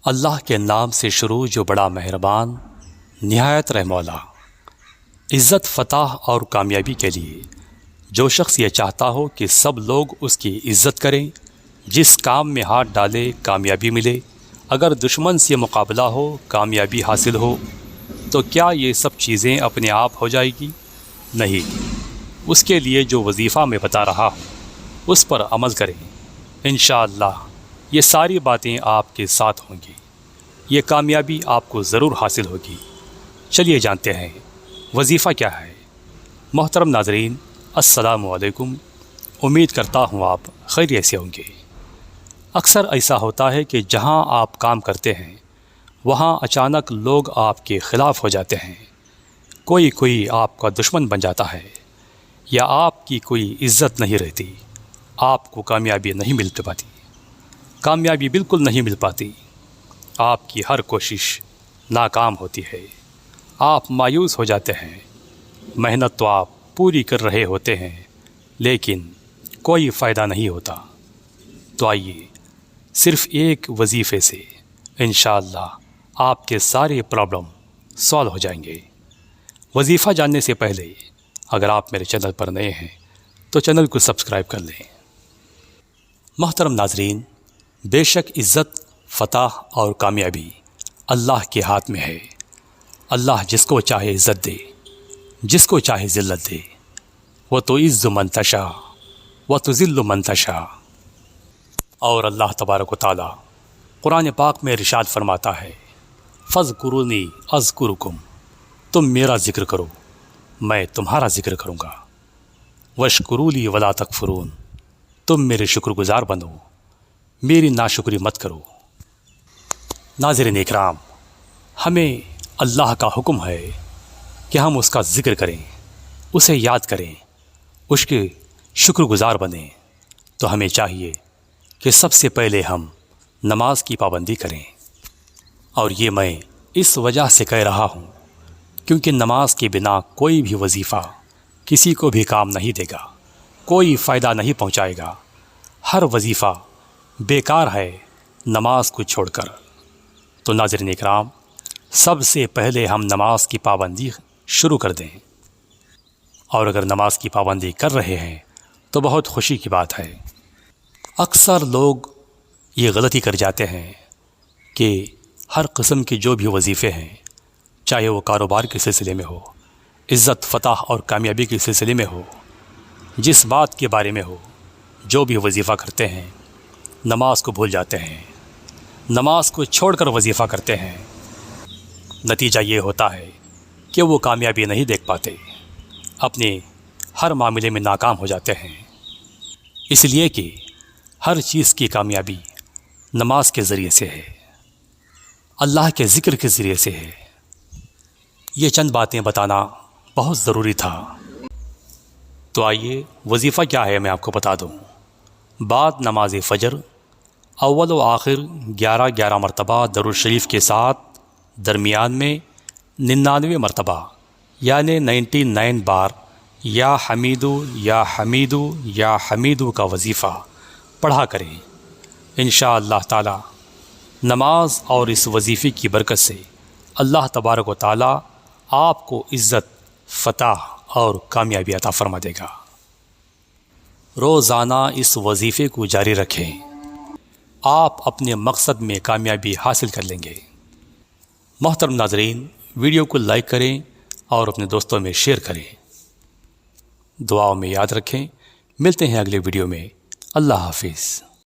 اللہ کے نام سے شروع جو بڑا مہربان نہایت رحم والا۔ عزت، فتح اور کامیابی کے لیے جو شخص یہ چاہتا ہو کہ سب لوگ اس کی عزت کریں، جس کام میں ہاتھ ڈالے کامیابی ملے، اگر دشمن سے مقابلہ ہو کامیابی حاصل ہو، تو کیا یہ سب چیزیں اپنے آپ ہو جائے گی؟ نہیں، اس کے لیے جو وظیفہ میں بتا رہا ہوں اس پر عمل کریں، انشاءاللہ یہ ساری باتیں آپ کے ساتھ ہوں گی، یہ کامیابی آپ کو ضرور حاصل ہوگی۔ چلیے جانتے ہیں وظیفہ کیا ہے۔ محترم ناظرین، السلام علیکم، امید کرتا ہوں آپ خیریت سے ہوں گے۔ اکثر ایسا ہوتا ہے کہ جہاں آپ کام کرتے ہیں وہاں اچانک لوگ آپ کے خلاف ہو جاتے ہیں، کوئی آپ کا دشمن بن جاتا ہے، یا آپ کی کوئی عزت نہیں رہتی، آپ کو کامیابی نہیں مل پاتی، کامیابی بالکل نہیں مل پاتی، آپ کی ہر کوشش ناکام ہوتی ہے، آپ مایوس ہو جاتے ہیں، محنت تو آپ پوری کر رہے ہوتے ہیں لیکن کوئی فائدہ نہیں ہوتا۔ تو آئیے صرف ایک وظیفے سے انشاءاللہ آپ کے سارے پرابلم سالو ہو جائیں گے۔ وظیفہ جاننے سے پہلے اگر آپ میرے چینل پر نئے ہیں تو چینل کو سبسکرائب کر لیں۔ محترم ناظرین، بے شک عزت، فتح اور کامیابی اللہ کے ہاتھ میں ہے۔ اللہ جس کو چاہے عزت دے، جس کو چاہے ذلت دے، وَتُعِزُّ مَن تَشَاءُ وَتُذِلُّ مَن تَشَاءُ۔ اور اللہ تبارک و تعالیٰ قرآن پاک میں ارشاد فرماتا ہے، فَاذْكُرُونِی أَذْكُرُکُم، تم میرا ذکر کرو میں تمہارا ذکر کروں گا، وَاشْکُرُوا لِی وَلَا تَکْفُرُونَ، تم میرے شکر گزار بنو، میری ناشکری مت کرو۔ ناظرین اکرام، ہمیں اللہ کا حکم ہے کہ ہم اس کا ذکر کریں، اسے یاد کریں، اس کے شکر گزار بنیں، تو ہمیں چاہیے کہ سب سے پہلے ہم نماز کی پابندی کریں۔ اور یہ میں اس وجہ سے کہہ رہا ہوں کیونکہ نماز کے بنا کوئی بھی وظیفہ کسی کو بھی کام نہیں دے گا، کوئی فائدہ نہیں پہنچائے گا، ہر وظیفہ بیکار ہے نماز کو چھوڑ کر۔ تو ناظرین اکرام، سب سے پہلے ہم نماز کی پابندی شروع کر دیں، اور اگر نماز کی پابندی کر رہے ہیں تو بہت خوشی کی بات ہے۔ اکثر لوگ یہ غلطی کر جاتے ہیں کہ ہر قسم کے جو بھی وظیفے ہیں، چاہے وہ کاروبار کے سلسلے میں ہو، عزت، فتح اور کامیابی کے سلسلے میں ہو، جس بات کے بارے میں ہو، جو بھی وظیفہ کرتے ہیں، نماز کو بھول جاتے ہیں، نماز کو چھوڑ کر وظیفہ کرتے ہیں۔ نتیجہ یہ ہوتا ہے کہ وہ کامیابی نہیں دیکھ پاتے، اپنے ہر معاملے میں ناکام ہو جاتے ہیں، اس لیے کہ ہر چیز کی کامیابی نماز کے ذریعے سے ہے، اللہ کے ذکر کے ذریعے سے ہے۔ یہ چند باتیں بتانا بہت ضروری تھا۔ تو آئیے وظیفہ کیا ہے میں آپ کو بتا دوں۔ بعد نماز فجر اول و آخر 11 مرتبہ درود شریف کے ساتھ درمیان میں 99 مرتبہ یعنی 99 بار یا حمیدو یا حمیدو یا حمیدو کا وظیفہ پڑھا کریں۔ انشاءاللہ تعالی نماز اور اس وظیفے کی برکت سے اللہ تبارک و تعالی آپ کو عزت، فتح اور کامیابی عطا فرما دے گا۔ روزانہ اس وظیفے کو جاری رکھیں، آپ اپنے مقصد میں کامیابی حاصل کر لیں گے۔ محترم ناظرین، ویڈیو کو لائک کریں اور اپنے دوستوں میں شیئر کریں، دعاؤں میں یاد رکھیں۔ ملتے ہیں اگلے ویڈیو میں، اللہ حافظ۔